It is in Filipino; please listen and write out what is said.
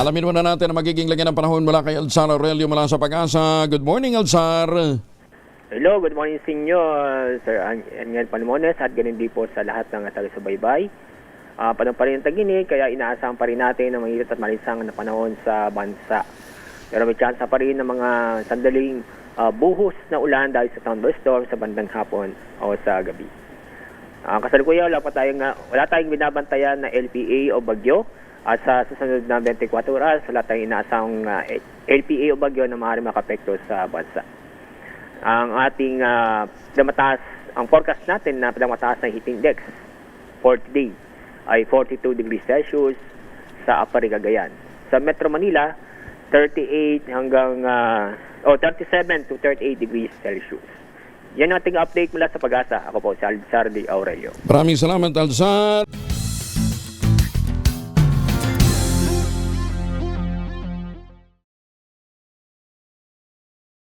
Alamin muna natin ang magiging lagyan ng panahon mula kay Alzar Aurelio mula sa Pag-asa. Good morning, Alzar. Hello, good morning sa inyo, Sir Angel Palmones at ganun din po sa lahat ng taga-subaybay. Panahon pa rin ang tag-init, kaya inaasahan pa rin natin ang mainit at malisang na panahon sa bansa. Pero may chance pa rin ng mga sandaling buhos na ulan dahil sa thunderstorm sa bandang hapon o sa gabi. Kasalukuyan, wala tayong binabantayan na LPA o bagyo. At sa susunod na 24 oras, wala tayong inaasang LPA o bagyo na maaaring makapekto sa bansa. Ang ating ang forecast natin na pinakamataas na heat index for today ay 42 degrees Celsius sa Upper Cagayan. Sa Metro Manila, 37 to 38 degrees Celsius. Yan ang ating update mula sa Pag-asa. Ako po si Alzar D. Aurelio. Maraming salamat, Alzar.